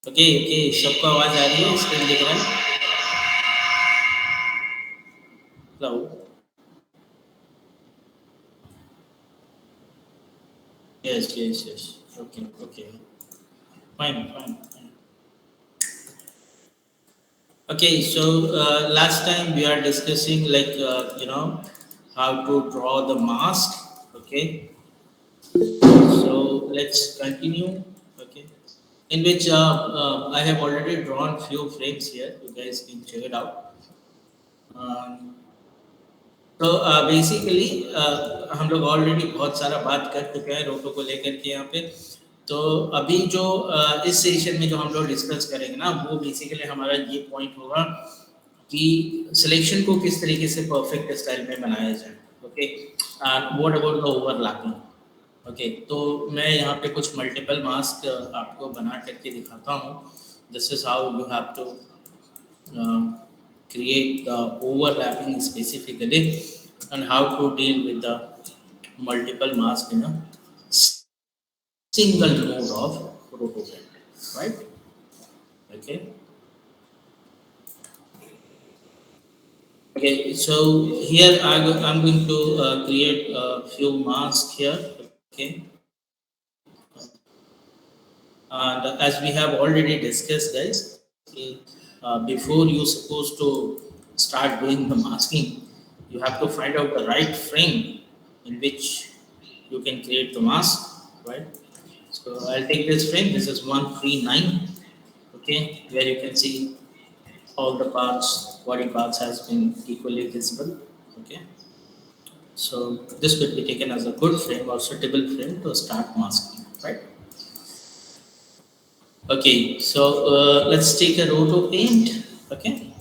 Okay okay, सबको आवाज आ रही है, स्क्रीन दिख रहा है? Hello. Yes yes yes. Okay okay, fine fine fine. Okay, so last time we are discussing like how to draw the mask. Okay, so let's continue. Okay, in which I have already drawn few frames here. You guys can check it out. Um, तो basically हम लोग already बहुत सारा बात कर चुके हैं रोटो को लेकर के यहाँ पे। तो अभी जो इस सेशन में जो हम लोग डिस्कस करेंगे ना, वो बेसिकली हमारा ये पॉइंट होगा कि सिलेक्शन को किस तरीके से परफेक्ट स्टाइल में बनाया जाए। Okay, what about the overlapping. Okay, तो मैं यहाँ पे कुछ मल्टीपल मास्क आपको बना करके दिखाता हूँ। This is how you have to create the overlapping specifically, and how to deal with the multiple mask in a single mode of rotogram, right? Okay. Okay, so here I'm going to create a few masks here. Okay, and as we have already discussed, guys, okay, before you supposed to start doing the masking, you have to find out the right frame in which you can create the mask, right? So I'll take this frame. This is 139. Okay, where you can see all the parts, body parts has been equally visible. Okay, so this could be taken as a good frame or suitable frame to start masking, right? Okay, so let's take a roto paint. Okay,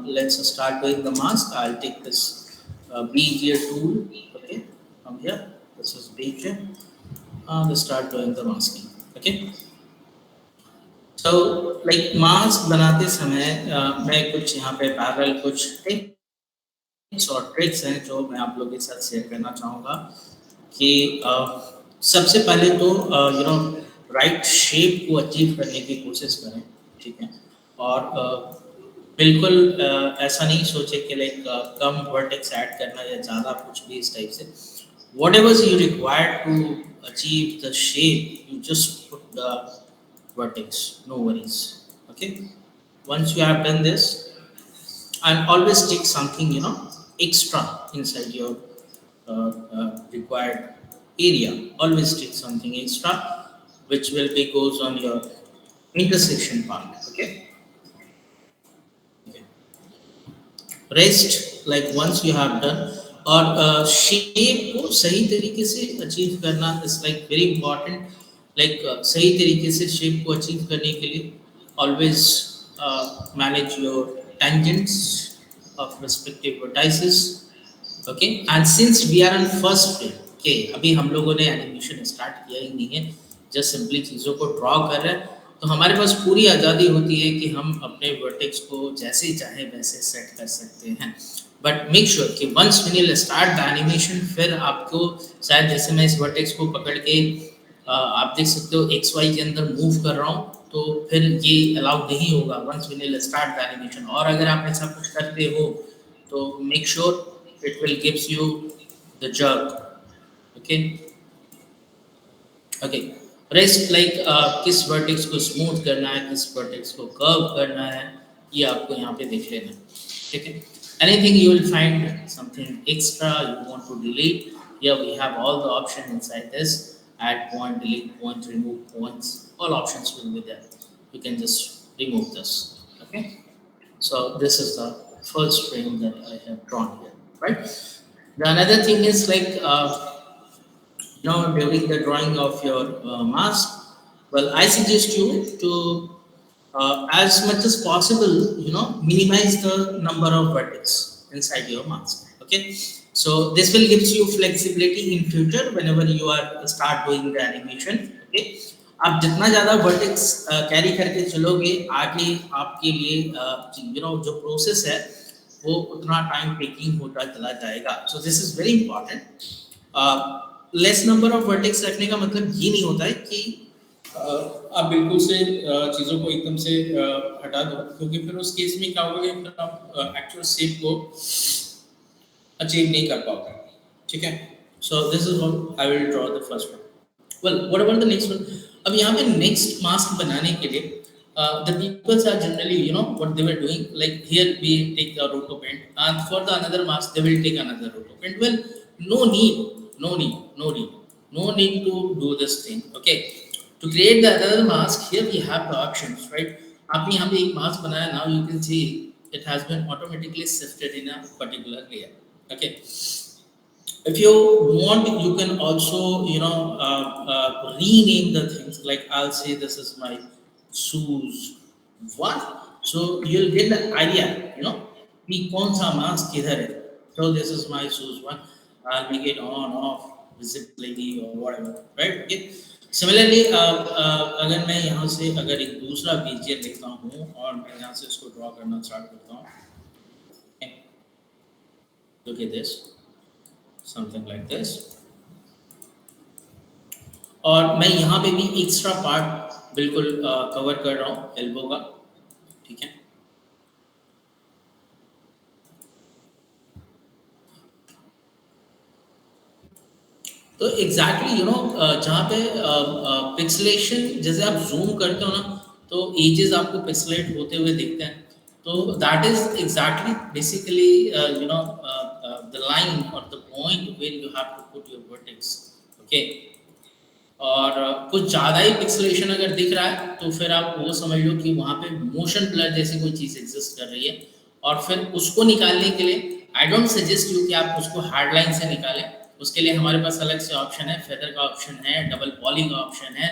let's start doing the mask. I'll take this Bezier tool. Okay, from here. This is Bezier. Let's start doing the masking. Okay. So like mask बनाते समय मैं कुछ यहाँ पे parallel कुछ tips और tricks हैं जो मैं आप लोगों के साथ शेयर करना चाहूँगा कि सबसे पहले तो राइट शेप को अचीव करने की कोशिश करें, ठीक है। और बिल्कुल ऐसा नहीं सोचे कि लाइक कम वर्टेक्स ऐड करना या ज़्यादा कुछ भी इस टाइप से। Whatever you require to achieve the shape, you just put the vertex, no worries. Okay, once you have done this, and always take something extra inside your required area. Always take something extra which will be goes on your intersection part. Okay, okay. Rest like once you have done, और shape को सही तरीके से achieve करना is like very important. Like सही तरीके से shape को अचीव करने के लिए always manage your tangents of respective vertices. Okay, and since we are on first frame, okay, अभी हम लोगों ने एनिमेशन स्टार्ट किया ही नहीं है, जस्ट सिंपली चीज़ों को ड्रॉ कर रहे हैं। तो हमारे पास पूरी आज़ादी होती है कि हम अपने वर्टेक्स को जैसे चाहे वैसे सेट कर सकते हैं। बट मेक श्योर कि once when you start the animation, फिर आपको शायद जैसे मैं इस वर्टेक्स को पकड़ के आप देख सकते हो एक्स वाई के अंदर मूव कर रहा हूँ, तो फिर ये अलाउ नहीं होगा once when you start the animation. और अगर आप ऐसा कुछ करते हो तो make sure it will gives you the jerk. Okay okay, rest like किस वर्टेक्स को स्मूथ करना है, किस वर्टेक्स को कर्व करना है, ये आपको यहाँ पे देख लेना है, ठीक है। Anything you will find something extra you want to delete, here we have all the options inside this: add point, delete point, remove points. All options will be there. You can just remove this. Okay, so this is the first frame that I have drawn here, right? The another thing is like during the drawing of your mask, well, I suggest you to as much as possible minimize the number of vertex inside your mask. Okay, so this will gives you flexibility in future whenever you are start doing the animation. Okay, आप जितना ज़्यादा vertex carry करके चलोगे, आगे आपके लिए जो process है वो उतना टाइम टेकिंग होता चला जाएगा। So this is very important. Less number of vertex रखने का मतलब ये नहीं होता है कि आप बिल्कुल से चीज़ों को एकदम से हटा दो, क्योंकि फिर उस केस में क्या होगा कि फिर आप एक्चुअल शेप को अचीव नहीं कर पाओगे, ठीक है। So this is how I will draw the first one. Well what about the next one? अब यहाँ पे नेक्स्ट मास्क बनाने के लिए the peoples are generally, you know, what they were doing, like here we take the roto paint and for the another mask they will take another roto paint. Well, no need, no need, no need, no need to do this thing, okay? To create the other mask, here we have the options, right? आपने यहाँ पे एक mask बनाया, now you can see it has been automatically shifted in a particular layer, okay? If you want, you can also, you know, rename the things, like I'll say this is my shoes one, so you'll get the idea, you know, कि कौन सा mask किधर है. So this is my shoes one, I'll make it on off visibility or whatever, right? Okay. Similarly अगर मैं यहाँ से अगर एक दूसरा बीजियर लेता हूँ और मैं यहाँ से इसको ड्रॉ करना स्टार्ट करता हूँ, okay. Look at this, something like this, और मैं यहाँ पे भी एक्स्ट्रा पार्ट बिल्कुल कवर कर रहा हूँ एल्बो का, ठीक है। तो एग्जैक्टली यू नो जहाँ पे पिक्सलेशन, जैसे आप जूम करते हो ना तो एजेस आपको पिक्सलेट होते हुए दिखते हैं, तो that is exactly basically you know the line और the point where you have to put your vertex, okay. और कुछ ज़्यादा ही पिक्सलेशन अगर दिख रहा है तो फिर आप वो समझ लो कि वहाँ पे मोशन ब्लर जैसी कोई चीज़ एग्जिस्ट कर रही है, और फिर उसको निकालने के लिए आई डोंट सजेस्ट यू कि आप उसको हार्ड लाइन से निकालें। उसके लिए हमारे पास अलग से ऑप्शन है, फेदर का ऑप्शन है, डबल पॉली का ऑप्शन है,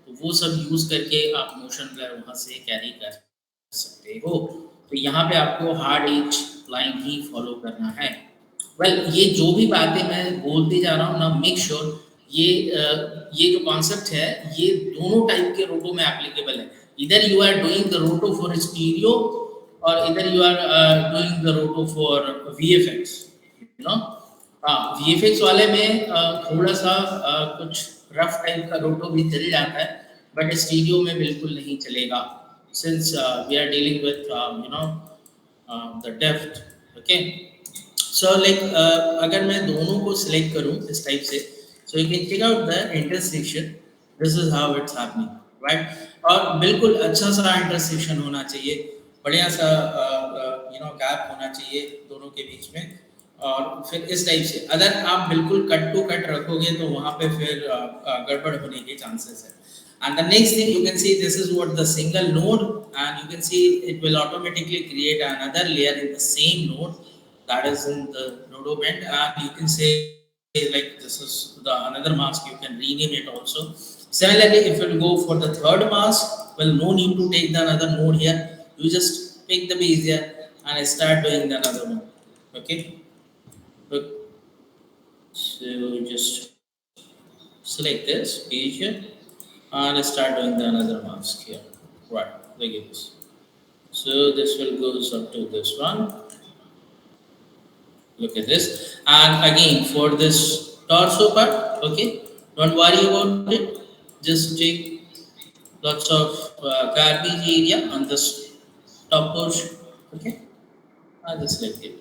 तो वो सब यूज़ करके आप मोशन ब्लर वहाँ से कैरी कर सकते हो। तो यहाँ पे आपको हार्ड एज लाइन ही फॉलो करना है। ये जो भी बातें मैं बोलते जा रहा हूँ ना, मेक श्योर ये जो कॉन्सेप्ट है ये दोनों टाइप के रोटो में एप्लीकेबल है। इधर यू आर डूइंग द रोटो फॉर स्टीरियो और इधर यू आर डूइंग द रोटो फॉर वीएफएक्स, यू नो। हाँ, वीएफएक्स वाले में थोड़ा सा कुछ रफ टाइप का रोटो भी चल जाता है, बट स्टीरियो में बिल्कुल नहीं चलेगा, since we are dealing with you know the depth, okay. So like अगर मैं दोनों को सिलेक्ट करूं इस टाइप से, so you can check out the intersection, this is how it's happening, right. और बिल्कुल अच्छा सा इंटरसेक्शन होना चाहिए, बढ़िया सा यू नो गैप होना चाहिए दोनों के बीच में, और फिर इस टाइप से अगर आप बिल्कुल कट टू कट रखोगे तो वहाँ पे फिर गड़बड़ होने के चांसेस है। And the next thing you can see, this is what the single node, and you can see it will automatically create another layer in the same node, that is in the nodo band, and you can say like this is the another mask, you can rename it also. Similarly, if you go for the third mask, well, no need to take the another node here, you just pick the bezier and start doing the another one, okay. So just select this bezier and start doing the another mask here, right, like this. So this will goes up to this one, look at this. And again for this torso part, okay, don't worry about it, just take lots of garbage area on this top portion, okay, and just like it,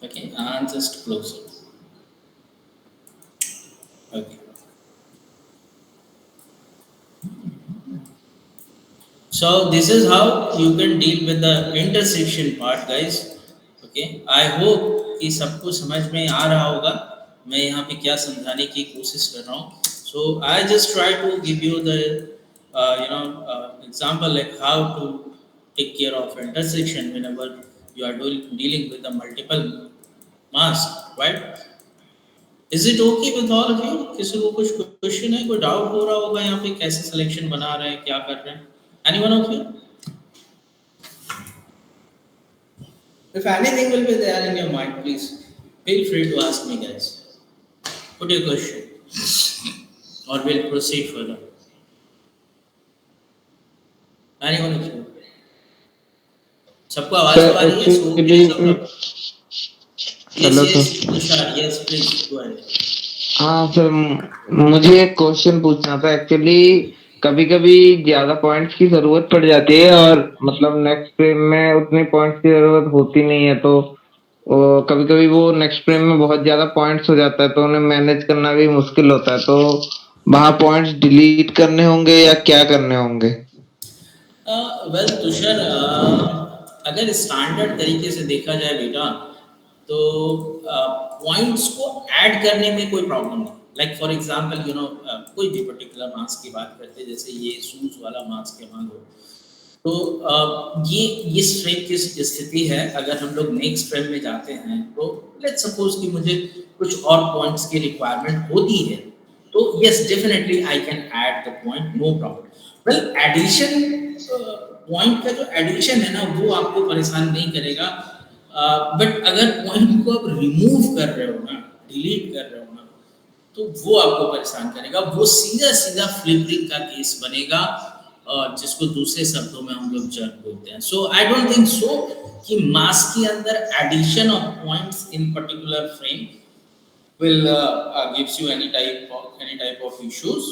okay, and just close it, okay. So this is how you can deal with the intersection part, guys. Okay, I hope कि सबको समझ में आ रहा होगा मैं यहाँ पे क्या समझाने की कोशिश कर रहा हूँ. So I just try to give you the example like how to take care of intersection whenever you are dealing with the multiple mask, right? Is it okay with all of you? किसी को कुछ question है, कोई doubt हो रहा होगा यहाँ पे कैसे सिलेक्शन बना रहे हैं, क्या कर रहे हैं? Anyone of you? If anything will be there in your mind, please feel free to ask me, guys. Put your question, or we'll proceed further. Anyone of you? सबको आवाज आ रही है? Actually, Yes, hello yes, sir. Tushar. Yes, please go ahead. हाँ sir, मुझे एक question पूछना था actually. कभी कभी ज्यादा पॉइंट्स की जरूरत पड़ जाती है और मतलब नेक्स्ट फ्रेम में उतने पॉइंट्स की जरूरत होती नहीं है, तो कभी कभी वो नेक्स्ट फ्रेम में बहुत ज्यादा पॉइंट्स हो जाता है तो उन्हें मैनेज करना भी मुश्किल होता है। तो वहाँ पॉइंट्स डिलीट करने होंगे या क्या करने होंगे? वेल तुषार, अगर स्टैंडर्ड तरीके से देखा जाए बेटा, तो पॉइंट्स को ऐड करने में कोई प्रॉब्लम नहीं। लाइक फॉर एग्जांपल कोई भी पर्टिकुलर मार्क्स की बात करते हैं, जैसे ये शूज वाला मार्क्स के मान लो, तो ये इस फ्रेम की स्थिति है। अगर हम लोग नेक्स्ट फ्रेम में जाते हैं तो लेट्स सपोज कि मुझे कुछ और पॉइंट्स की रिक्वायरमेंट होती है, तो yes definitely I can add the point, no problem. Well addition, point का जो एडिशन है ना वो आपको परेशान नहीं करेगा। बट अगर पॉइंट को आप रिमूव कर रहे हो ना, डिलीट कर रहे हो ना, तो वो आपको परेशान करेगा। वो सीधा सीधा फ्लिपरिंग का केस बनेगा, जिसको दूसरे शब्दों में हम लोग जर्क बोलते हैं। सो आई डोंट थिंक सो कि मास के अंदर addition of points in particular frame will gives you any type of issues.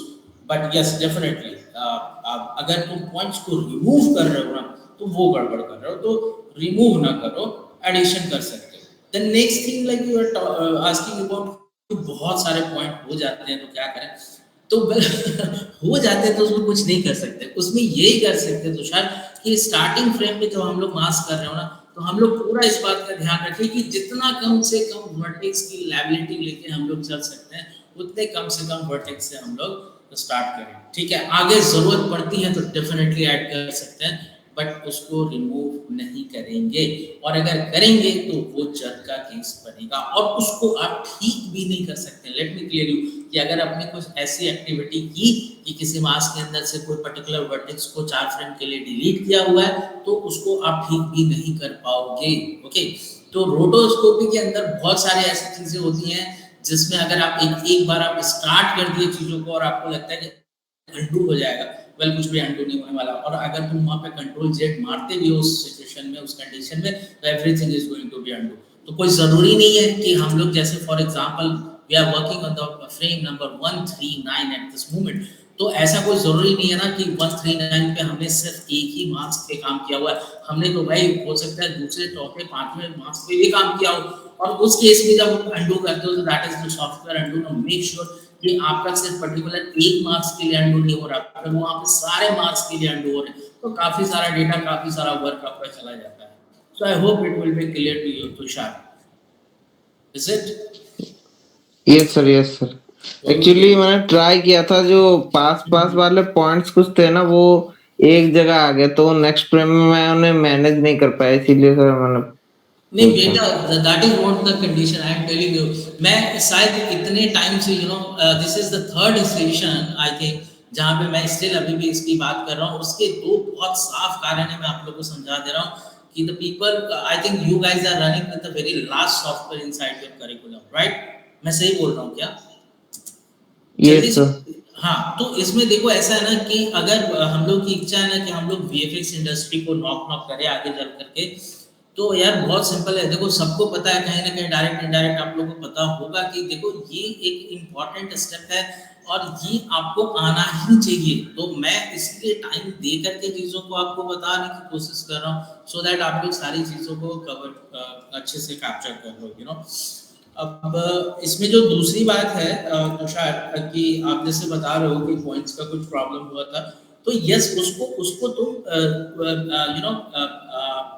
But yes, definitely, अगर तुम पॉइंट्स को रिमूव कर रहे हो ना, तो वो गड़बड़ कर रहे हो, तो रिमूव ना करो, एडिशन कर सकते हो। Then next thing, like you are asking about, बहुत सारे पॉइंट हो जाते हैं तो क्या करें। तो हो जाते हैं तो उसमें कुछ नहीं कर सकते। उसमें यही कर सकते हैं तुषार कि स्टार्टिंग फ्रेम में जब हम लोग मास कर रहे हो ना, तो हम लोग पूरा इस बात का ध्यान रखें कि जितना कम से कम वर्टेक्स की लैबिलिटी लेके हम लोग चल सकते हैं, उतने कम से कम वर्टेक्स से हम लोग स्टार्ट करें। ठीक है, आगे जरूरत पड़ती है तो डेफिनेटली ऐड कर सकते हैं, बट उसको रिमूव नहीं करेंगे। और अगर करेंगे तो वो जर का केस बनेगा, और उसको आप ठीक भी नहीं कर सकते। लेट मी क्लियर यू कि अगर आपने कुछ ऐसी एक्टिविटी की कि किसी मास के अंदर से कोई पर्टिकुलर वर्टेक्स को 4 फ्रेम के लिए डिलीट किया हुआ है, तो उसको आप ठीक भी नहीं कर पाओगे। ओके, तो रोटोस्कोपी के अंदर बहुत सारी ऐसी चीजें होती हैं जिसमें अगर आप एक बार आप स्टार्ट कर दिए चीजों को और आपको लगता है कि अंडू हो जाएगा, वेल कुछ भी अंडू नहीं होने वाला। और अगर तुम वहां पे कंट्रोल जेड मारते भी हो उस सिचुएशन में, उस कंडीशन में, तो everything is going to be undo. तो कोई जरूरी नहीं है कि हम लोग, जैसे for example we are working on the frame number 139 at this moment, तो ऐसा कोई जरूरी नहीं है ना कि 139 पे हमने सिर्फ एक ही मार्क्स पे काम किया हुआ है। हमने तो भाई हो सकता है दूसरे चौथे पांचवें मार्क्स पे भी काम किया हो, और उस केस में जब अंडू करते हो तो that is the software undo. Know make sure कि आपका सिर्फ पर्टिकुलर एक मार्क्स के लिए अंडू नहीं हो रहा, अगर वहां पे सारे मार्क्स के लिए अंडू हो रहे हैं, तो काफी सारा डेटा, काफी सारा वर्क आपका चला जाता है। So I hope it will be clear to you Tushar, is it? Yes sir, yes sir. Okay. Actually मैंने ट्राई किया था, जो पास पास वाले पॉइंट्स कुछ थे ना वो एक जगह आ गए, तो नेक्स्ट फ्रेम में मैं उन्हें मैनेज नहीं कर पाया, इसीलिए सर मैंने नहीं पूछा। बेटा, that is not the condition, I am telling you. मैं शायद इतने टाइम से this is the third session I think जहाँ पे मैं स्टिल अभी भी इसकी बात कर रहा हूँ। उसके दो बहुत साफ कारण है, मैं आप लोगों को समझा दे रहा हूँ कि the people, I think you guys are running with the very last software inside your curriculum, right? मैं सही बोल रहा हूँ क्या? जल्दी यस से। सर। हाँ, तो इसमें देखो ऐसा है ना कि अगर हम लोग की इच्छा है ना कि हम लोग वीएफएक्स इंडस्ट्री को नॉक नॉक करें आगे चल करके, तो यार बहुत सिंपल है। देखो सबको पता है, कहीं ना कहीं डायरेक्ट इनडायरेक्ट आप लोगों को पता होगा कि देखो ये एक इम्पॉर्टेंट स्टेप है और ये आपको आना ही चाहिए। तो मैं इसलिए टाइम दे करके चीज़ों को आपको बताने की कोशिश कर रहा हूँ, सो दैट आप लोग सारी चीज़ों को कवर अच्छे से कैप्चर कर लो, अब इसमें जो दूसरी बात है तुषार, कि आप जैसे बता रहे हो कि पॉइंट्स का कुछ प्रॉब्लम हुआ था, तो यस उसको उसको तुम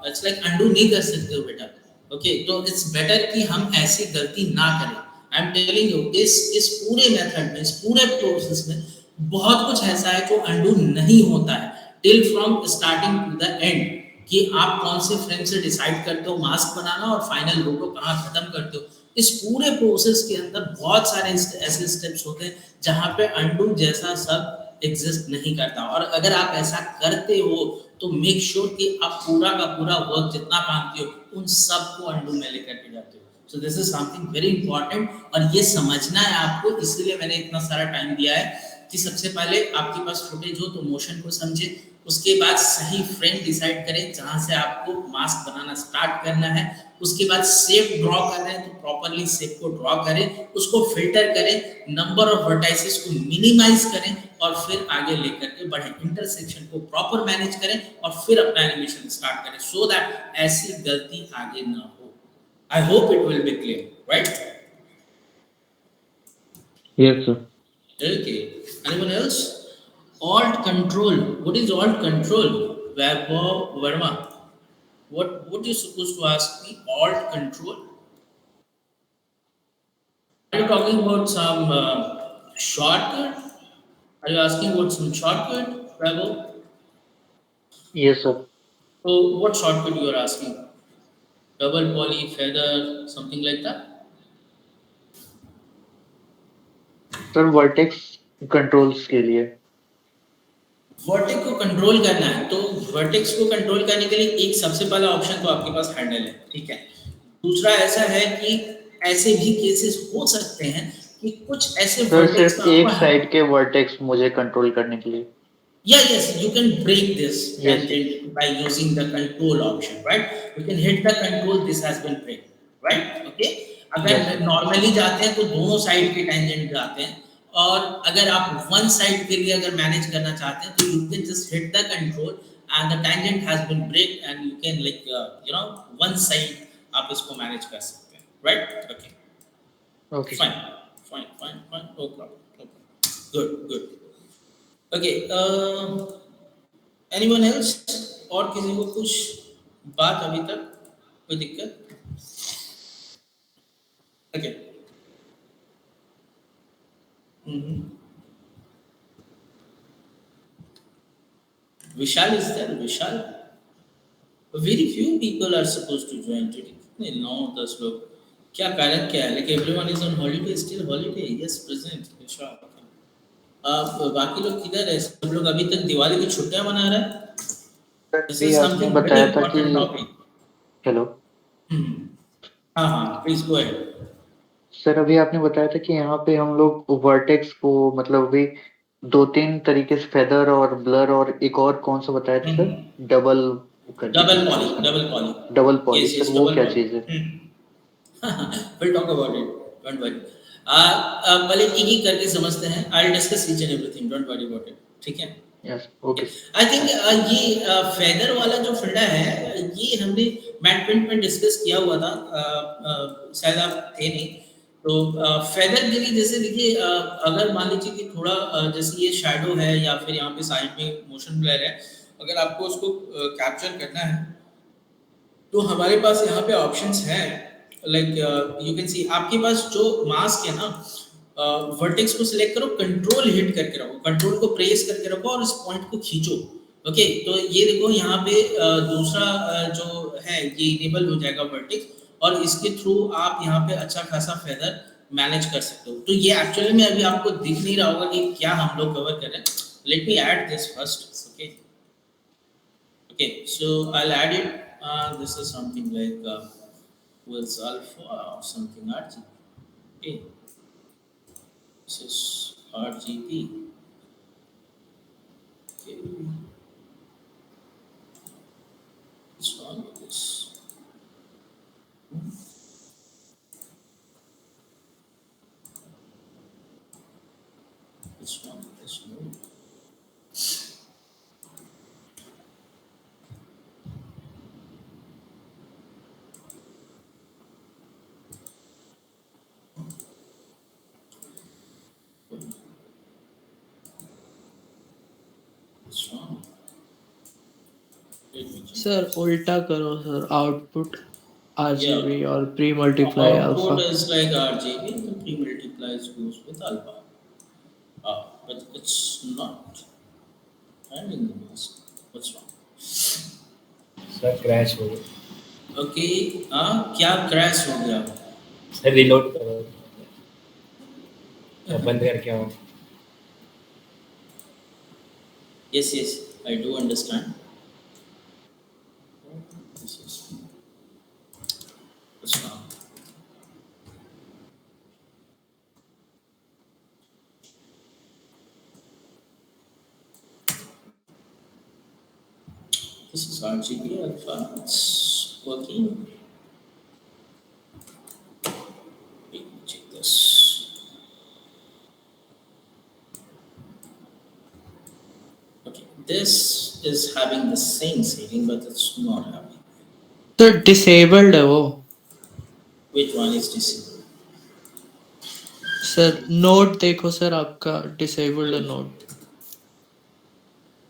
इट्स लाइक अंडू नहीं कर सकते हो बेटा। ओके, तो इट्स बेटर कि हम ऐसी गलती ना करें। आई एम टेलिंग यू, इस पूरे मेथड में, इस पूरे प्रोसेस में बहुत कुछ ऐसा है जो अंडू नहीं होता है till from starting to the end, कि आप कौन से फ्रेम से डिसाइड करते हो मास्क बनाना और फाइनल लोगो कहाँ खत्म करते हो। इस पूरे प्रोसेस के अंदर बहुत सारे ऐसे स्टेप्स होते हैं जहाँ पे अंडू जैसा सब एग्जिस्ट नहीं करता, और अगर आप ऐसा करते हो तो मेक श्योर कि आप पूरा का पूरा वर्क जितना काम किए हो उन सबको अंडू में लेकर के जाते हो। So this is something very important, और ये समझना है आपको, इसलिए मैंने इतना सारा टाइम दिया है कि सबसे पहले आपके पास फुटेज हो तो मोशन को समझे, उसके बाद सही फ्रेम डिसाइड करें जहां से आपको मास्क बनाना स्टार्ट करना है, उसके बाद शेप ड्रॉ कर रहे हैं तो प्रॉपरली शेप को ड्रॉ करें, उसको फिल्टर करें, नंबर ऑफ वर्टाइसेस को मिनिमाइज करें और फिर आगे लेकर के बढ़ें, इंटरसेक्शन को प्रॉपर मैनेज करें और फिर अपना एनिमेशन स्टार्ट करें, सो दैट ऐसी गलती आगे ना हो। आई hope it will be clear, right? Yes sir. Okay. Anyone else? Alt control. What is alt control? Vaibhav Verma. What you supposed to ask me? Alt control. Are you talking about some shortcut? Are you asking about some shortcut, Vaibhav? Yes, sir. So what shortcut you are asking? Double poly, feather, something like that? Sir vertex controls के लिए। Vertex को control करना है तो vertex को control करने के लिए एक सबसे पहला ऑप्शन तो आपके पास हैंडल है, ठीक है। दूसरा ऐसा है कि ऐसे भी केसेस हो सकते हैं कि कुछ ऐसे सर वर्टेक्स सिर्फ का एक आपका साइड के वर्टेक्स मुझे कंट्रोल करने के लिए। yeah, yes, you can break this Yes, tangent by using the control option, right? You can hit the control, this has been break, right? Okay. yes, अगर sir. नॉर्मली जाते हैं तो दोनों साइड के टेंजेंट जाते हैं, और अगर आप वन साइड के लिए अगर मैनेज करना चाहते हैं तो you can just hit the control and the tangent has been break and you can like you know one side आप इसको मैनेज कर सकते हैं, right? Okay, Okay, fine sir. Fine, no problem, good good. Okay, anyone else? और किसी को कुछ बात अभी तक कोई दिक्कत? Okay, Vishal is there? Vishal, very few people are supposed to join today, कितने 9-10 लोग, क्या कारण क्या है? Like everyone is on holiday, still holiday, yes present Vishal. आप बाकी लोग किधर है? सब लोग अभी तक दिवाली की छुट्टियां मना रहे हैं? सर दिस अभी इज आपने समथिंग वेरी बताया था कि इंपॉर्टेंट टॉपिक। हेलो हाँ हाँ, प्लीज गो अहेड। सर अभी आपने बताया था कि यहाँ पे हम लोग वर्टेक्स को मतलब अभी दो तीन तरीके से फेदर और ब्लर और एक और कौन सा बताया था सर? डबल करके डबल कुछ था पॉली, उसका डबल नाम। Poly, double poly yes sir yes, वो double क्या poly. चीज है? We'll talk about it, don't worry. पहले एक एक करके समझते हैं, I'll discuss each and everything, don't worry about it, ठीक है? यस ओके आई थिंक ये फेदर वाला जो फंडा है ये हमने मैट प्रिंट में डिस्कस किया हुआ था, शायद आप थे नहीं तो। फेदर के लिए जैसे देखिए, अगर मान लीजिए कि थोड़ा जैसे ये शैडो है या फिर यहाँ पे साइड में मोशन ब्लर है, अगर आपको उसको कैप्चर करना है तो हमारे पास यहाँ पे ऑप्शंस हैं, लाइक यू कैन सी आपके पास जो मास्क है ना, वर्टेक्स को सिलेक्ट करो, कंट्रोल हिट करके रखो, कंट्रोल को प्रेस करके रखो और इस पॉइंट को खींचो। ओके, तो ये देखो यहाँ पे दूसरा जो है ये इनेबल हो जाएगा वर्टेक्स, और इसके थ्रू आप यहाँ पे अच्छा खासा फेदर मैनेज कर सकते हो। तो ये एक्चुअली में अभी आपको दिख नहीं रहा होगा कि क्या हम लोग कवर कर रहे हैं। Let me add this first, okay okay, so I add it. This is something like was alpha or something RGB. Okay, this is RGB. Okay, what's wrong with this? What's wrong with this node? What's wrong? Let me check. Sir उल्टा करो sir, output RGB Yeah, और pre multiply output alpha. is like RGB, and the pre-multiplies goes with alpha. But it's not having the mask. What's wrong? Sir crash हो गया okay, क्या crash हो गया? Sir reload करो मैं बंद करके आऊँ Yes, yes, I do understand. This is what's wrong. This is RGB alpha. It's working. Let me check this. Okay, this is having the same setting, but it's not having. Sir disabled है वो Which one is disabled? Sir note देखो sir आपका disabled है note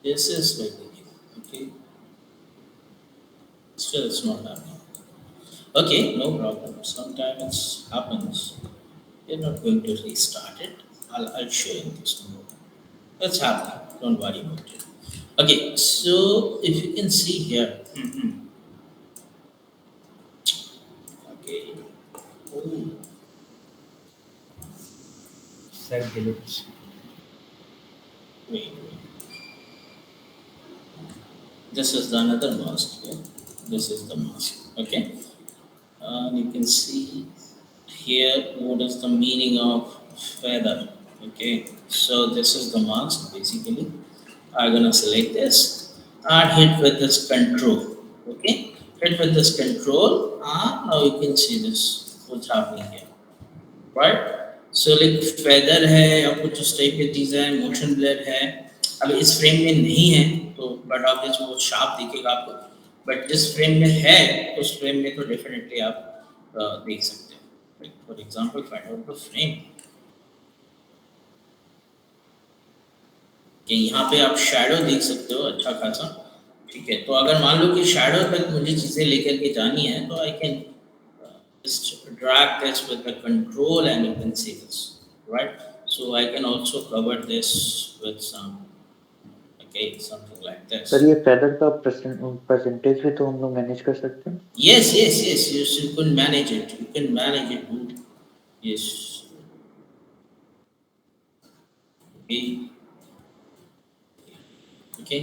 This is working. Okay. Still, it's not happening. Okay, no problem. Sometimes it happens. You're not going to restart it. I'll show you this more. It's happening. Don't worry about it. Okay, so if you can see here. Okay. Oh, sir delete wait. This is the another mask here. This is the mask. Okay. You can see here what is the meaning of feather. Okay. So this is the mask basically. I'm gonna select this and hit with this control. Okay. Hit with this control and now you can see this what's happening here. Right. So like feather है या कुछ उस type की चीज़ है, motion blur है. अब इस frame में नहीं है तो बट ऑब्वियस वो शार्प दिखेगा आपको, बट जिस फ्रेम में है उस फ्रेम में तो डेफिनेटली आप देख सकते हैं. For example find out the frame कि यहाँ पे आप शैडो देख सकते हो अच्छा खासा. ठीक है, तो अगर मान लो कि शैडो तक मुझे चीज़ें लेकर के जानी है तो I can just drag this with the control and you can see this, right? So I can also cover this with some, okay, something like this. Sir ये फेदर का परसेंटेज भी तो हम लोग मैनेज कर सकते हैं. Yes, you can manage it. You can manage it, dude. Yes. Okay.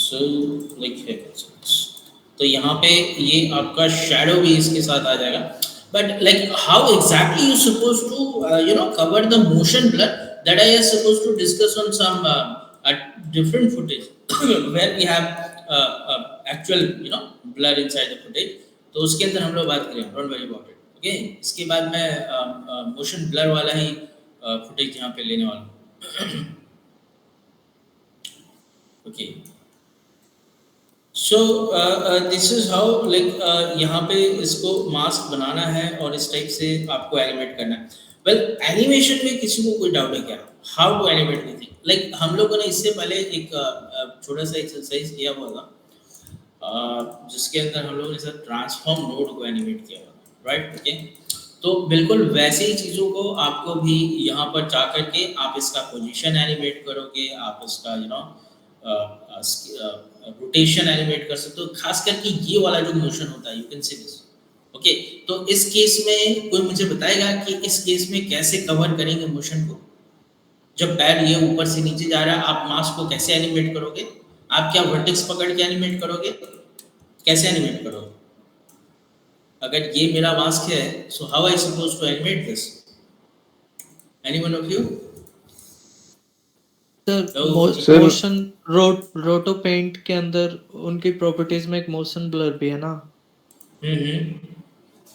So like here. तो यहाँ पे ये आपका शैडो भी इसके साथ आ जाएगा. But like how exactly you suppose to cover the motion blur that I am suppose to discuss on some different footage where we have actual blur inside the footage. तो उसके अंदर हम लोग बात करेंगे. Don't worry about it. Okay, इसके बाद मैं मोशन ब्लर वाला ही फुटेज यहाँ पे लेने वाला हूँ. Okay, so this is how like यहाँ पे इसको मास्क बनाना है और इस टाइप से आपको एनिमेट करना है. वेल एनिमेशन में किसी को कोई डाउट है क्या? How to animate anything? Like हम लोगों ने इससे पहले एक छोटा सा एक्सरसाइज किया हुआ था जिसके अंदर हम लोगों ने सर ट्रांसफॉर्म नोड को एनिमेट किया हुआ था, राइट? ओके, तो बिल्कुल वैसे ही चीज़ों को आपको भी यहाँ पर जा करके आप इसका पोजीशन एनिमेट करोगे, आप इसका रोटेशन एनिमेट कर सकते हो. खास करके ये वाला जो मोशन होता है, you can see this. Okay, तो इस केस में कोई मुझे बताएगा कि इस केस में कैसे कवर करेंगे मोशन को? जब पैर ये ऊपर से नीचे जा रहा है, आप मास्क को कैसे एनिमेट करोगे? आप क्या वर्टेक्स पकड़ के एनिमेट करोगे? कैसे एनिमेट करोगे? अगर ये मेरा मास्क है, so how I suppose to animate this? Anyone of you? Sir motion roto paint के अंदर उनकी प्रॉपर्टीज में एक मोशन ब्लर भी है ना.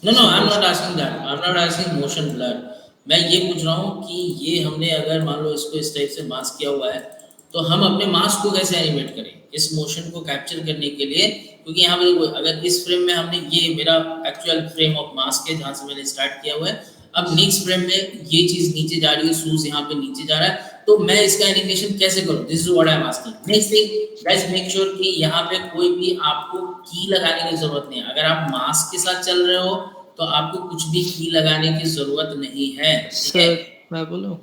No, I'm not asking that. I'm not asking motion blur. मैं ये पूछ रहा हूँ कि ये हमने अगर मान लो इसको इस टाइप से मास्क किया हुआ है तो हम अपने मास्क को कैसे एनिमेट करें इस मोशन को कैप्चर करने के लिए? क्योंकि यहाँ पे अगर इस फ्रेम में हमने ये मेरा एक्चुअल फ्रेम ऑफ मास्क है जहाँ से मैंने स्टार्ट किया हुआ है. अब नेक्स्ट फ्रेम में ये चीज नीचे जा रही है, शूज यहाँ पे नीचे जा रहा है, तो मैं इसका एनिमेशन कैसे करूँ? This is what I am asking. Next thing guys, make sure कि यहाँ पे कोई भी आपको की लगाने की जरूरत नहीं है. अगर आप मास्क के साथ चल रहे हो तो आपको कुछ भी की लगाने की जरूरत नहीं है. सर मैं बोलूं?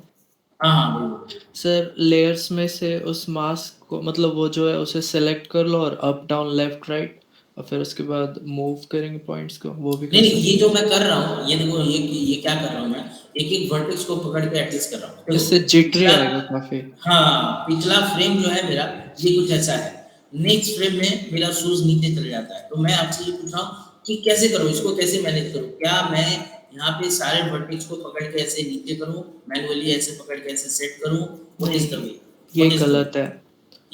हाँ बोलो. सर लेयर्स में से उस मास्क को मतलब वो जो है उसे सेलेक्ट कर लो और अप डाउन लेफ्ट राइट और फिर उसके बाद मूव करेंगे पॉइंट्स को. वो भी नहीं, ये जो मैं कर रहा हूँ, ये देखो, ये क्या कर रहा हूँ मैं, एक वर्टेक्स को पकड़ के एडजस्ट कर रहा हूँ. इससे जिटरी आएगा काफी. हाँ, पिछला फ्रेम जो है मेरा ये कुछ ऐसा है. नेक्स्ट फ्रेम में मेरा शूज नीचे चले जाता है. तो मैं आपसे ये पूछ रहा हूँ कि कैसे करूँ इसको, कैसे मैनेज करूँ? क्या मैं यहाँ पे सारे वर्टेक्स को पकड़ के ऐसे नीचे करूँ, मैनुअली ऐसे पकड़ के ऐसे सेट करूँ? What is the way? ये गलत है.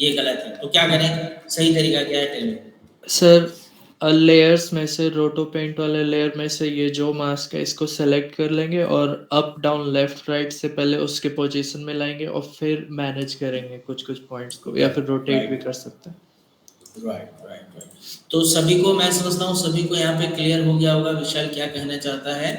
ये गलत है, तो क्या करें, सही तरीका क्या है, टेल मी। सर लेयर्स में से रोटो पेंट वाले लेयर में से ये जो मास्क है इसको सेलेक्ट कर लेंगे और अप डाउन लेफ्ट राइट से पहले उसके पोजीशन में लाएंगे और फिर मैनेज करेंगे कुछ कुछ पॉइंट्स को, या फिर रोटेट भी कर सकते हैं। राइट। तो सभी को, मैं समझता हूँ सभी को यहाँ पे क्लियर हो गया होगा विशाल क्या कहना चाहता है।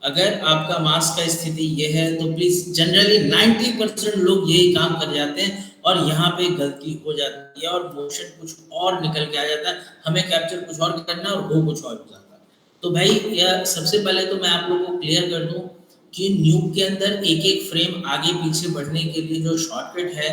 अगर आपका मास्क का स्थिति ये है तो प्लीज, जनरली 90% लोग यही काम कर जाते हैं और यहाँ पे गलती हो जाती है और मोशन कुछ और निकल के आ जाता है, हमें कैप्चर कुछ और करना और वो कुछ और हो जाता है। तो भाई यह सबसे पहले तो मैं आप लोगों को क्लियर कर दूं कि न्यूब के अंदर एक एक फ्रेम आगे पीछे बढ़ने के लिए जो शॉर्टकट है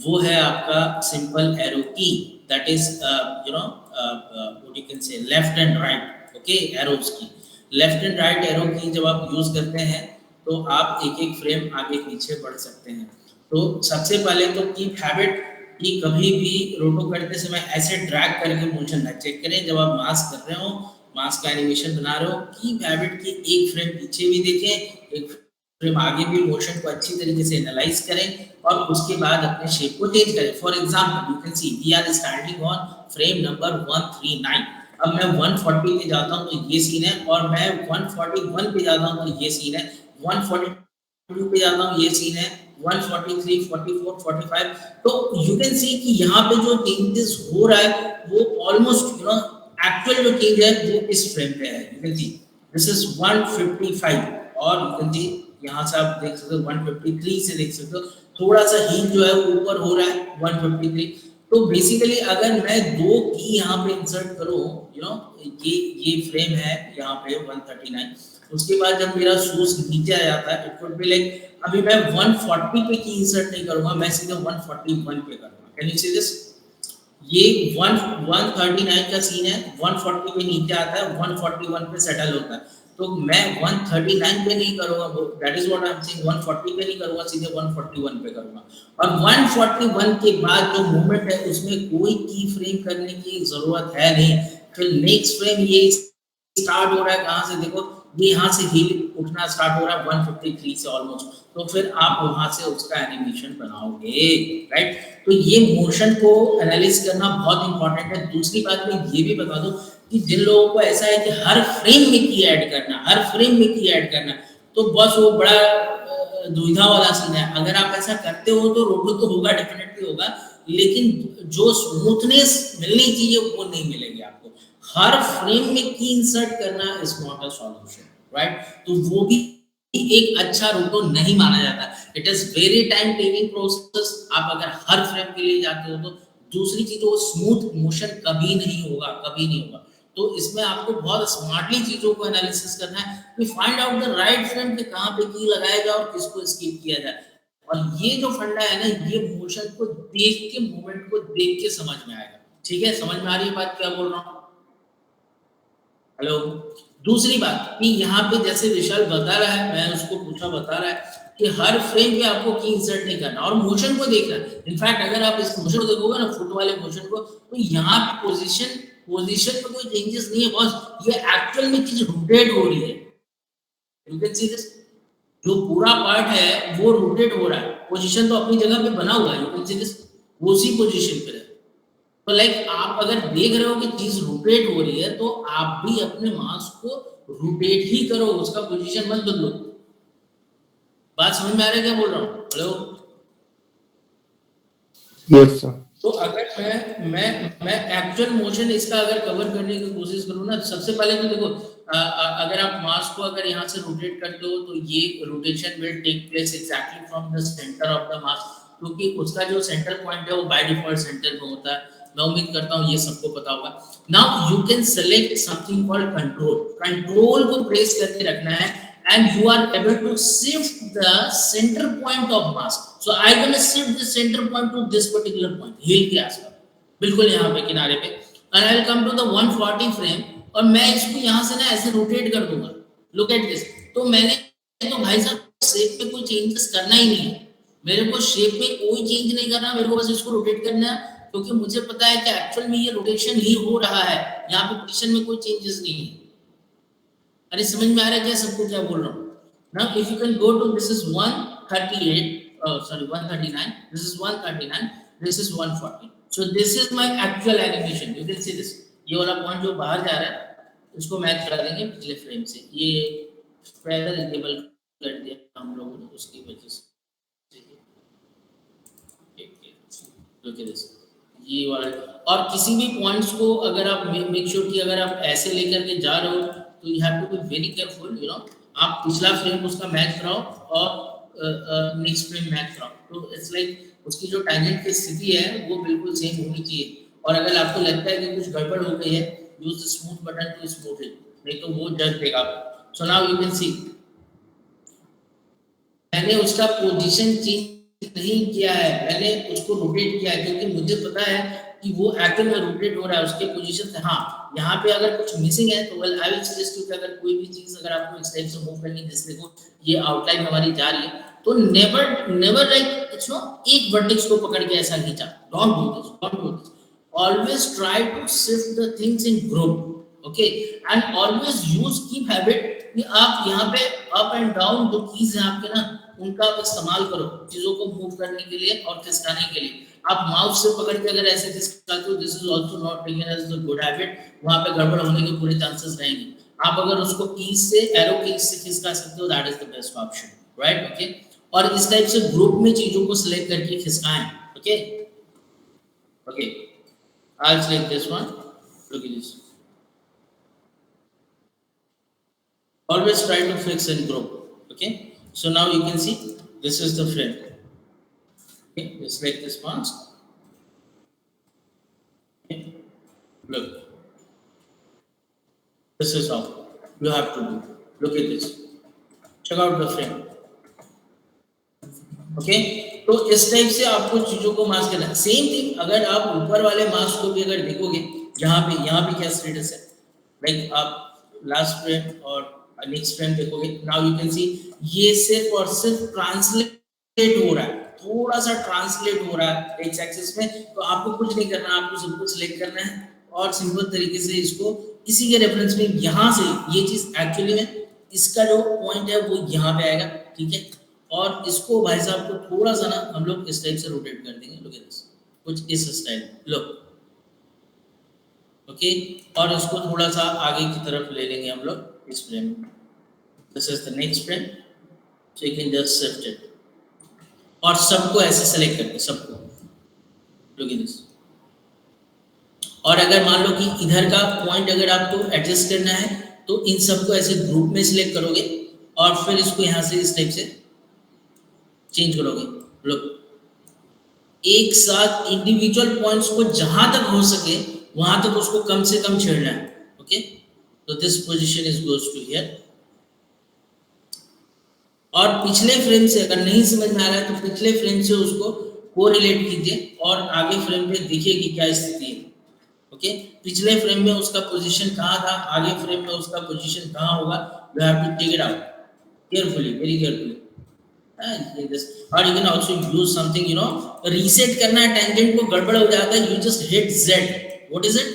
वो है आपका सिंपल एरो की, that is what you can say left and right, okay, arrows की, लेफ्ट एंड राइट एरो की जब आप यूज करते हैं तो आप एक एक फ्रेम आगे पीछे बढ़ सकते हैं। तो सबसे पहले तो कीप हैबिट कि कभी भी रोटो करते समय ऐसे ड्रैग करके मोशन ना चेक करें। जब आप मास्क कर रहे हो, मास्क का एनिमेशन बना रहे हो, कीप हैबिट कि एक फ्रेम पीछे भी देखें, एक फ्रेम आगे भी मोशन को अच्छी तरीके से एनालाइज करें और उसके बाद अपने शेप को चेंज करें। For example you can see we are starting on frame number 139। अब मैं 140 पे जाता हूँ तो ये सीन है, और मैं 141 पे जाता हूँ तो ये सीन है, 142 पे जाता हूँ ये सीन है, 143, 44, 45। तो यू कैन सी कि यहाँ पे जो चेंजेस हो रहा है वो ऑलमोस्ट एक्चुअल जो चेंज है वो इस फ्रेम पे है। You can see this is 155 और यू कैन सी यहाँ से आप देख सकते हो 153 से देख सकते हो थोड़ा सा हील जो है ऊपर हो रहा है 153। तो बेसिकली अगर मैं दो की यहाँ पे इंसर्ट करूँ, ये फ्रेम है यहाँ पे 139, उसके बाद जब मेरा सोर्स नीचे आ जाता है इट वुड बी लाइक, अभी मैं 140 पे की इंसर्ट नहीं करूंगा, मैं सीधे 141 पे करूंगा। Can you see this? ये 139 का सीन है, 140 पे नीचे आता है, 141 पे सेटल होता है। तो मैं 139 पे नहीं करूंगा, that is what I am saying, 140 पे नहीं करूंगा, सीधे 141 पे करूंगा। और 141 के बाद जो मूवमेंट है उसमें कोई की फ्रेम करने की जरूरत है नहीं। फिर नेक्स्ट फ्रेम ये स्टार्ट हो रहा है कहाँ से, देखो ये यहाँ से हील उठना स्टार्ट हो रहा है 153 से ऑलमोस्ट, तो फिर आप वहां से उसका एनिमेशन बनाओगे, राइट। तो ये मोशन को एनालिसिस करना बहुत इंपॉर्टेंट है। दूसरी बात मैं ये भी बता दूं कि जिन लोगों को ऐसा है कि हर फ्रेम में की ऐड करना, हर फ्रेम में की ऐड करना, तो बस वो बड़ा दुविधा वाला सीन है। अगर आप ऐसा करते हो तो रोबो तो होगा, डेफिनेटली होगा, लेकिन जो स्मूथनेस मिलनी चाहिए वो नहीं मिलेगी आपको। हर फ्रेम में की इंसर्ट करना is not a solution, right. तो वो भी एक अच्छा रोटो नहीं माना जाता, it is very time taking process. आप अगर हर फ्रेम के लिए जाते हो तो दूसरी चीज, वो स्मूथ मोशन कभी नहीं होगा, कभी नहीं होगा। तो इसमें आपको बहुत स्मार्टली चीजों को एनालिसिस करना है कि find out the right frame पे कहाँ पे की लगाया जाए और किसको स्किप किया जाए। और ये जो फंडा है ना, ये मोशन को देख के, मूवमेंट को देख के समझ में आएगा। ठीक है, समझ में आ रही है बात क्या बोल रहा हूँ? हेलो। दूसरी बात कि यहाँ पे जैसे विशाल बता रहा है, मैं उसको पूछा, बता रहा है कि हर फ्रेम पे आपको की इंसर्ट नहीं करना और मोशन को देखना। इनफैक्ट अगर आप इस मोशन को देखोगे ना, फुट वाले मोशन को, तो यहाँ पे पोजीशन में कोई चेंजेस नहीं है बॉस, ये एक्चुअल में चीज रोटेट हो रही है। यू कैन सी दिस, जो पूरा पार्ट है वो रोटेट हो रहा है, पोजीशन तो अपनी जगह पे बना हुआ है। यू कैन सी दिस, वो उसी पोजीशन पे है। तो लाइक आप अगर देख रहे हो कि चीज रोटेट हो रही है तो आप भी अपने माउस को रोटेट ही करो, उसका पोजीशन मत बदलो। बात समझ में आ रहा है क्या बोल रहा हूँ? हेलो। Yes sir. तो अगर मैं एक्चुअल मोशन इसका अगर कवर करने की कोशिश करूँ ना, सबसे पहले तो देखो, अगर आप माउस को अगर यहाँ से रोटेट करते हो तो ये rotation will take place exactly from the centre of the mouse, क्योंकि उसका जो सेंटर पॉइंट है वो बाय डिफॉल्ट सेंटर पे होता है। मैं उम्मीद करता हूँ ये सबको पता होगा। Now you can select something called control. Control को प्रेस करके रखना है and you are able to shift the center point of mass. So I will shift the center point to this particular point, heel के आसपास, बिल्कुल यहाँ पे किनारे पे, and I will come to the 140 frame और मैं इसको यहाँ से ना ऐसे रोटेट कर दूंगा। Look at this, तो मैंने तो भाई साहब शेप पे कोई चेंजेस करना ही नहीं है, मेरे को शेप में कोई चेंज नहीं करना, मेरे को बस इसको रोटेट करना है, क्योंकि मुझे पता है कि एक्चुअल में ये रोटेशन ही हो रहा है, यहाँ पे पोजीशन में कोई चेंजेस नहीं है। अरे समझ में आ रहा है क्या सबको क्या बोल रहा हूँ? Now if you can go to, this is 138, sorry 139, this is 139, this is 140. So this is my actual animation. You can see this. ये वाला पॉइंट जो बाहर जा रहा है उसको मैच करा देंगे पिछले फ्रेम से. ये फेदर इनेबल कर दिया हम लोगों ने उसकी वजह से. Look at this. ये वाला. और किसी भी पॉइंट्स को अगर आप मेक श्योर कि अगर आप ऐसे लेकर के जा रहे हो तो you have to be very careful. You know, आप पिछला फ्रेम उसका मैच कराओ और नेक्स्ट फ्रेम मैच कराओ. तो इट्स लाइक उसकी जो टैंजेंट की स्थिति है वो बिल्कुल सेम होनी चाहिए. और अगर आपको लगता है कि कुछ गड़बड़ हो गई है, use the smooth button to smooth it, नहीं तो वो जज देगा. So now you can see मैंने उसका पोजीशन चेंज नहीं किया है, मैंने उसको रोटेट किया है क्योंकि मुझे पता है कि वो एक्चुअल में रोटेट हो रहा है उसके पोजीशन से. हाँ, यहाँ पे अगर कुछ मिसिंग है तो well I will suggest you कि अगर कोई भी चीज अगर आपको इस टाइप से मूव करनी है, जैसे देखो ये आउटलाइन हमारी जा रही है, तो नेवर लाइक इट्स नो एक वर्टेक्स को पकड़ के ऐसा खींचा. Don't do this, don't do this. Always try to shift the things in group. Okay, and always use keep habit कि आप यहाँ पे अप एंड डाउन जो कीज हैं आपके ना, उनका आप इस्तेमाल करो चीजों को मूव करने के लिए और खिसकाने के लिए. आप माउस से पकड़ के अगर ऐसे खिसकाते हो, this is also not taken as the good habit. वहां पे गड़बड़ होने के पूरे चांसेस रहेंगे. आप अगर उसको कीज से, एरो कीज से खिसका सकते हो, that is the best option, right. Okay, और इस टाइप से ग्रुप में चीजों को सिलेक्ट करके खिसकाएं. Okay okay, I'll select this one. Look at this. Always try to fix in group. Okay, so now you can see this is the frame. Okay, just select this one. Okay, look, this is how you have to do. Look at this. Check out the frame. Okay, तो इस type से आपको चीजों को mask करना है. Same thing अगर आप ऊपर वाले मास्क को भी अगर देखोगे, यहाँ पे क्या स्टेटस है, लाइक आप लास्ट फ्रेम और नेक्स्ट फ्रेम देखोगे, नाउ यू कैन सी ये सिर्फ और सिर्फ ट्रांसलेट हो रहा है, थोड़ा सा ट्रांसलेट हो रहा है एक्स एक्सिस में. तो आपको कुछ नहीं करना, आपको सब कुछ सिलेक्ट करना है और सिंपल तरीके से इसको इसी के रेफरेंस में यहाँ से ये चीज एक्चुअली में इसका जो पॉइंट है वो यहाँ पे आएगा. ठीक है, और इसको भाई साहब को थोड़ा सा ना हम लोग इस टाइप से रोटेट कर देंगे. लुक एट दिस, कुछ इस स्टाइल. लुक, ओके, और इसको थोड़ा सा आगे की तरफ ले लेंगे हम लोग इस frame. This is the next frame, so you can just shift it और सबको ऐसे सेलेक्ट करके सबको. Look at this. और अगर मान लो कि इधर का पॉइंट अगर आपको एडजस्ट करना है तो इन सबको ऐसे ग्रुप में सिलेक्ट करोगे और फिर इसको यहाँ से इस टाइप से चेंज करोगे. लोग एक साथ इंडिविजुअल पॉइंट्स को जहां तक हो सके वहां तक उसको कम से कम छेड़ना है. ओके, तो this position is goes to here. और पिछले फ्रेम से अगर नहीं समझ में आ रहा है तो पिछले फ्रेम से उसको कोरिलेट कीजिए और आगे फ्रेम पे देखिए कि क्या स्थिति है. ओके, पिछले फ्रेम में उसका पोजीशन कहाँ था, आगे फ्रेम में उसका पोजीशन कहाँ होगा. You have to take it out carefully, very carefully. और you can also use something, you know, reset करना है. टेंजेंट को गड़बड़ हो जाता है, you just hit Z. What is it?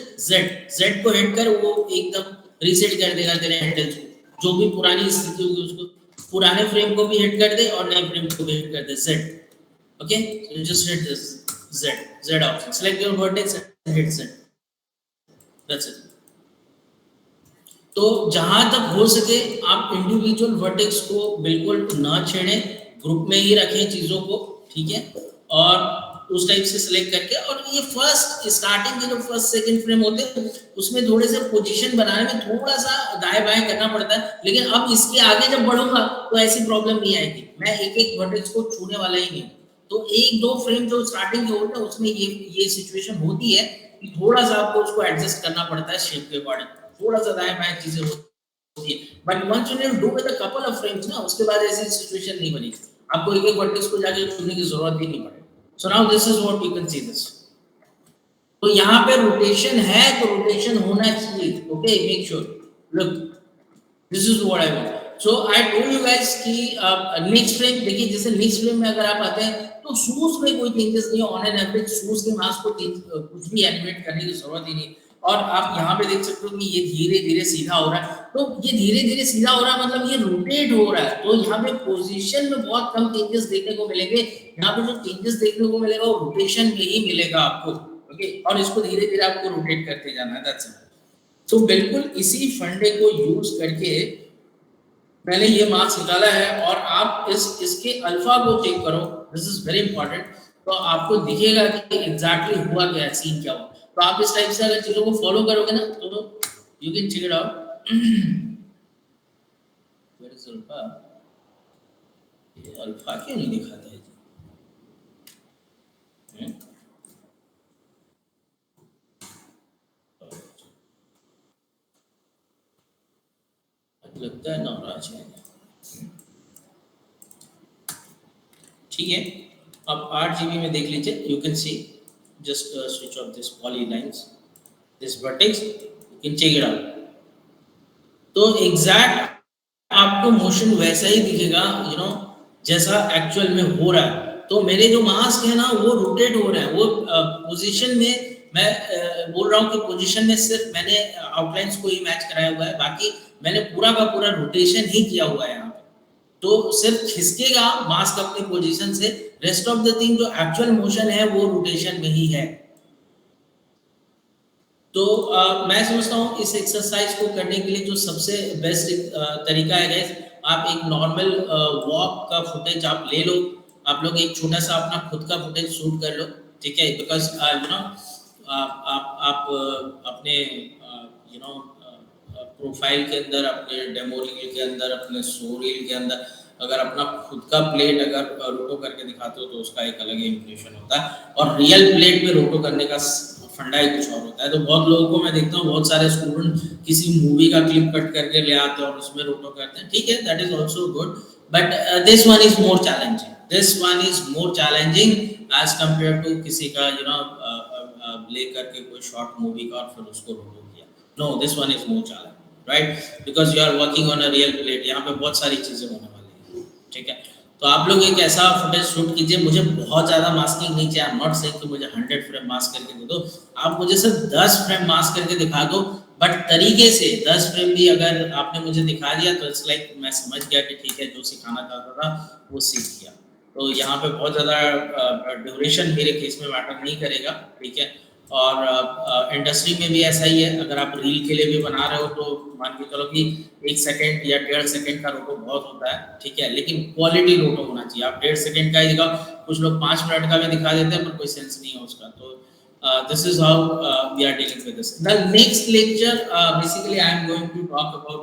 Z को हिट कर वो एकदम रीसेट कर देगा तेरे हैंडल्स को. जो भी पुरानी स्थिति होगी उसको, पुराने फ्रेम को भी हिट कर दे और नए फ्रेम को भी हिट कर दे. Z. Okay, so you just hit this Z option. Select your vertex and hit Z. That's it. तो जहां तक हो सके आप इंडिविजुअल वर्टेक्स को बिल्कुल ना छेड़ें, ग्रुप में ही रखें चीजों को. ठीक है, और उस टाइप से सिलेक्ट करके, और ये फर्स्ट स्टार्टिंग के जो फर्स्ट सेकंड फ्रेम होते हैं उसमें थोड़े से पोजीशन बनाने में थोड़ा सा दाएं बाएं करना पड़ता है. लेकिन अब इसके आगे जब बढ़ूंगा तो ऐसी प्रॉब्लम नहीं आएगी. मैं एक एक वर्टेक्स को छूने वाला ही नहीं. तो एक दो फ्रेम जो स्टार्टिंग के होते हैं उसमें ये सिचुएशन होती है कि थोड़ा सा आपको उसको एडजस्ट करना पड़ता है शेप के अकॉर्डिंग, थोड़ा सा दाएं बाएं चीजें होती है. But once you do with a couple of frames ना, उसके बाद ऐसी सिचुएशन नहीं बनेगी. आपको एक एक वर्टेक्स को जाके छूने की जरूरत ही नहीं पड़ेगी. So now this is what you can see this. तो यहाँ पे रोटेशन है तो रोटेशन होना चाहिए. Okay, make sure. Look, this is what I want. So I told you guys कि नेक्स्ट फ्रेम देखिए, जैसे नेक्स्ट फ्रेम में अगर आप आते हैं तो शूज में कोई चेंजेस नहीं है. ऑन एन एवरेज शूज के मास को कुछ भी एनिमेट करने की जरूरत ही नहीं. और आप यहाँ पे देख सकते हो कि ये धीरे धीरे सीधा हो रहा है। तो ये धीरे धीरे सीधा हो रहा है मतलब ये रोटेट हो रहा है। तो यहाँ पे पोजीशन में बहुत कम चेंजेस देखने को मिलेंगे। यहाँ पे जो चेंजेस देखने को मिलेगा वो रोटेशन में ही मिलेगा आपको। ओके, और इसको धीरे धीरे आपको रोटेट करते जाना है। That's it. तो बिल्कुल इसी फंडे को यूज करके मैंने ये मार्क्स निकाला है और आप इसके अल्फा को चेक करो। This is very important. तो आपको दिखेगा कि एग्जैक्टली हुआ क्या है, सीन क्या हुआ। तो आप इस टाइप से अगर चीजों को फॉलो करोगे ना तो you can check it out. Where is alpha? ये अल्फा क्यों नहीं दिखाता है जी? हम्म? लगता है नाराज है। ठीक है, अब 8 GB में देख लीजिए। You can see just switch off this poly lines, this vertex, you can check it out. तो एग्जैक्ट आपको मोशन वैसा ही दिखेगा, जैसा एक्चुअल में हो रहा है। तो मेरे जो मास्क है ना वो रोटेट हो रहे हैं। वो पोजीशन में मैं बोल रहा हूँ कि पोजीशन में सिर्फ मैंने आउटलाइंस को ही मैच कराया हुआ है, बाकी मैंने पूरा का पूरा रोटेशन ही किया हुआ है यहाँ पे। तो सिर्फ खिसकेगा मास्क अपनी पोजीशन से, रेस्ट ऑफ द थिंग जो एक्चुअल मोशन है वो रोटेशन में ही है। तो मैं समझता हूँ इस एक्सरसाइज को करने के लिए जो सबसे बेस्ट तरीका है गाइस, आप एक नॉर्मल वॉक का फुटेज आप ले लो। आप लोग एक छोटा सा अपना खुद का फुटेज शूट कर लो, ठीक है? बिकॉज आप अपने प्रोफाइल के अंदर, अपने डेमो रील के अंदर, अपने शो रील के अंदर अगर अपना खुद का प्लेट अगर रोटो करके दिखाते हो तो उसका एक अलग ही इंप्रेशन होता है। और रियल प्लेट में रोटो करने का फंडा ही कुछ और होता है। तो बहुत लोगों को मैं देखता हूँ, बहुत सारे स्टूडेंट किसी मूवी का क्लिप कट करके ले आते हैं और उसमें रोटो करते हैं। ठीक है, that is also good, but this one is more challenging. This one is more challenging as compare to किसी का ले करके कोई शॉर्ट मूवी का और फिर उसको रोटो किया। No, this one is more challenging, right? Because you are working on a real plate. यहाँ पे बहुत सारी चीजें होने वाली है, ठीक है? तो आप लोग एक ऐसा फुटेज शूट कीजिए। मुझे बहुत ज्यादा मास्किंग नहीं चाहिए। आई एम नॉट सेइंग कि मुझे 100 फ्रेम मास्क करके दे दो। आप मुझे सिर्फ 10 फ्रेम मास्क करके दिखा दो, बट तरीके से 10 फ्रेम भी अगर आपने मुझे दिखा दिया तो इट्स लाइक मैं समझ गया कि ठीक है, जो सिखाना चाहता था वो सीख गया। तो यहाँ पे बहुत ज़्यादा ड्यूरेशन मेरे केस में मैटर नहीं करेगा, ठीक है? और इंडस्ट्री में भी ऐसा ही है। अगर आप रील के लिए भी बना रहे हो तो मान के चलो कि 1 सेकंड या 1.5 सेकंड का रोटो बहुत होता है, ठीक है? लेकिन क्वालिटी रोटो होना चाहिए। आप 1.5 सेकंड का ही दिखाओ, कुछ लोग 5 मिनट का भी दिखा देते हैं पर कोई सेंस नहीं है उसका। तो this is how we are dealing with this. The next lecture, basically, I am going to talk about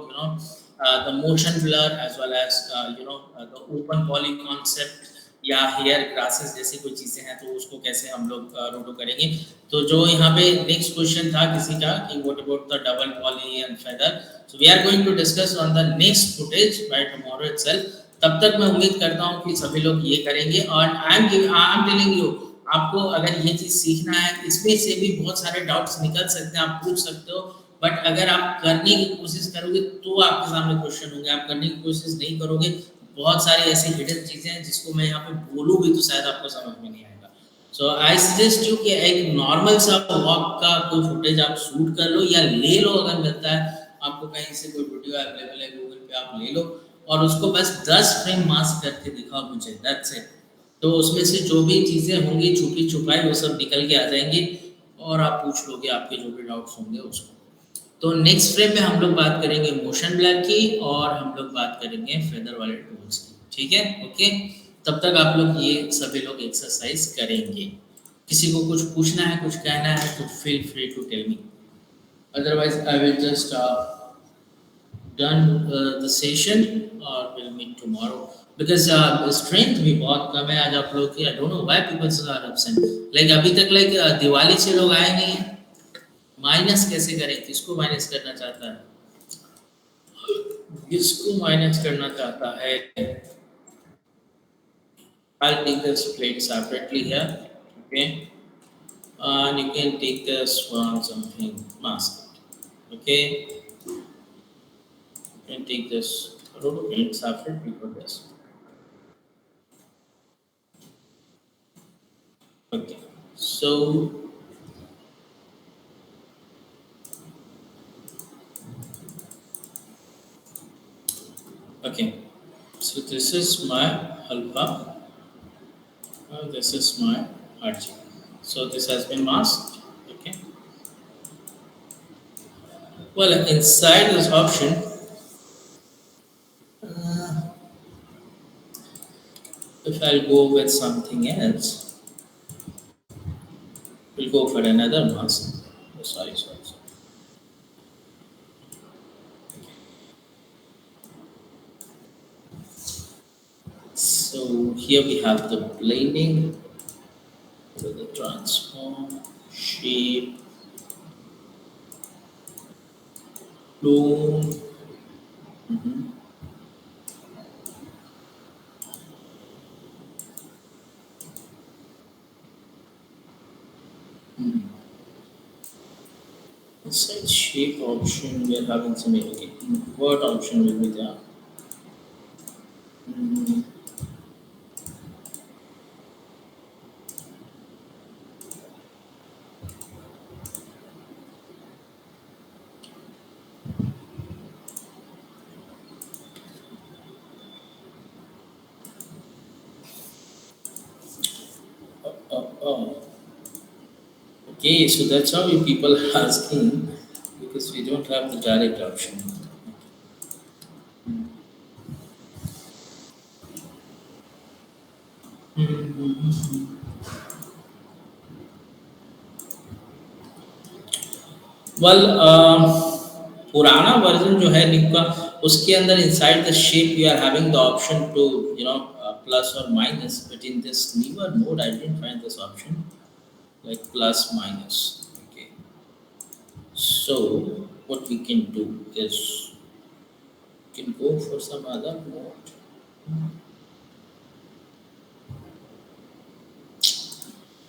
the motion blur as well as the open poly concept या हेयर ग्रासेस जैसी कोई चीजें हैं, तो उसको कैसे हम लोग रोटो करेंगे। तो जो यहाँ पे नेक्स्ट क्वेश्चन था किसी का कि what about the double poly and feather, so we are going to discuss on the next footage by tomorrow itself. तब तक मैं उम्मीद करता हूँ कि सभी लोग ये करेंगे। और आई एम टेलिंग यू, आपको अगर ये चीज सीखना है, इसमें से भी बहुत सारे डाउट्स निकल सकते हैं, आप पूछ सकते हो। बट अगर आप करने की कोशिश करोगे तो आपके सामने क्वेश्चन होंगे। आप करने की कोशिश नहीं करोगे, बहुत सारी ऐसी हिडन चीजें हैं जिसको मैं यहाँ पे बोलूँ भी तो शायद आपको समझ में नहीं आएगा। सो आई सजेस्ट यू कि एक नॉर्मल सा वॉक का कोई फुटेज आप शूट कर लो या ले लो। अगर मिलता है आपको कहीं से कोई वीडियो अवेलेबल है गूगल पे, आप ले लो और उसको बस 10 फ्रेम मास्क करके दिखाओ मुझे, दैट्स इट। तो उसमें से जो भी चीजें होंगी छुपी छुपाई वो सब निकल के आ जाएंगी और आप पूछ लोगे आपके जो भी डाउट्स होंगे उसको। तो नेक्स्ट फ्रेम में हम लोग बात करेंगे मोशन ब्लर की और हम लोग बात करेंगे फेदर वाले टूल्स की, ठीक है? ओके, तब तक आप लोग ये सभी लोग एक्सरसाइज करेंगे। किसी को कुछ पूछना है, कुछ कहना है तो feel free to tell me, otherwise I will just done the session और will meet tomorrow. Because strength भी बहुत कम है आज आप लोग की। I don't know why people are absent. Like अभी तक दिवाली से लोग आए नहीं है। माइनस कैसे करें? किसको माइनस करना चाहता है? किसको माइनस करना चाहता है? I'll take this plate separately here, okay? And you can take this one something mask, okay? You can take this roto plate separately for this, okay? So Okay, so this is my alpha, this is my RG. So this has been masked. Okay, well, inside this option, if I'll go with something else, we'll go for another mask. Oh, sorry. So here we have the blending, so the transform, shape, clone. Mhm. Inside shape option, we are having some invert option will be there. Mm, oh. Okay, so that's how you people are asking because we don't have the direct option. Mhm. Well, पुराना version जो है link का उसके अंदर inside the shape you are having the option to plus or minus, but in this newer mode I didn't find this option like plus minus. Okay, so what we can do is we can go for some other mode.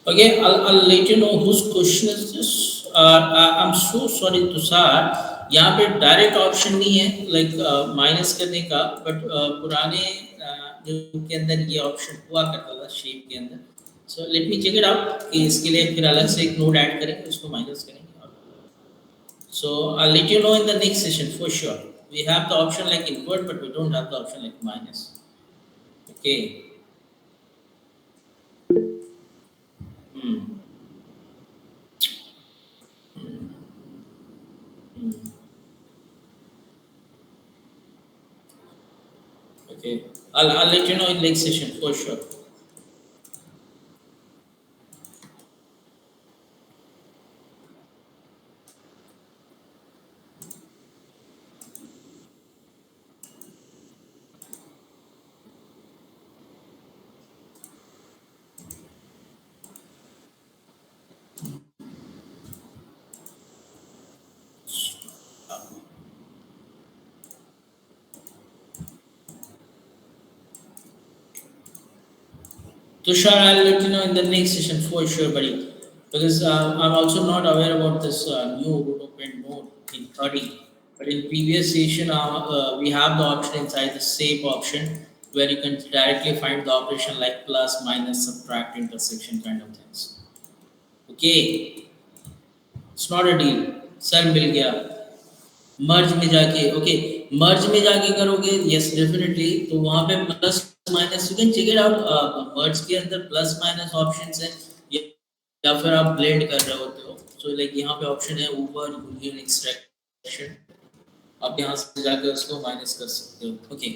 Okay, I'll let you know whose question is this. I'm so sorry Tushar, यहाँ पे direct option नहीं है like minus करने का, but पुराने जो के अंदर ये ऑप्शन हुआ करता था शेप के अंदर. So let me check it out कि इसके लिए फिर अलग से एक नोड ऐड करेंगे, उसको माइनस करेंगे. So I'll let you know in the next session for sure. We have the option like invert, but we don't have the option like minus. Okay. Hmm. Okay. I'll let you know in next session for sure. Tushar, I'll let you know in the next session for sure, buddy. Because I'm also not aware about this new open mode in 30. But in previous session, we have the option inside the save option where you can directly find the operation like plus, minus, subtract, intersection kind of things. Okay, it's not a deal. Sir मिल गया. Merge में जाके okay, मर्ज में जाके करोगे yes definitely, तो वहां पे plus minus you can check it out. Merge के अंदर प्लस माइनस ऑप्शंस है या फिर आप ब्लेंड कर रहे होते हो. सो लाइक यहाँ पे ऑप्शन है ओवर यूनियन एक्सट्रैक्शन, आप यहाँ से जाकर उसको माइनस कर सकते हो. Okay,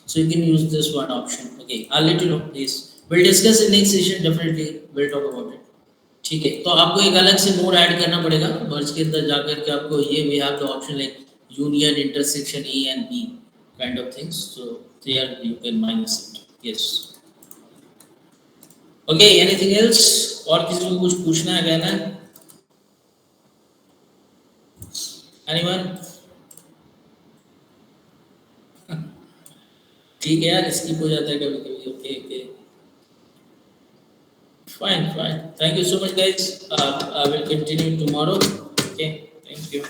so you can use this one option. Okay, I let you know please, will discuss in next session, definitely will talk about it. ठीक है, तो आपको एक अलग से मोड ऐड करना पड़ेगा मर्ज के अंदर जाकर के. आपको ये we have the option like union intersection A and B kind of things, so there you can minus it. Yes, okay, anything else? और किसी को कुछ पूछना है, कहना है? एनीवन? ठीक है यार, स्किप हो जाता है कभी कभी. Okay okay, fine. Thank you so much, guys. I will continue tomorrow. Okay, thank you.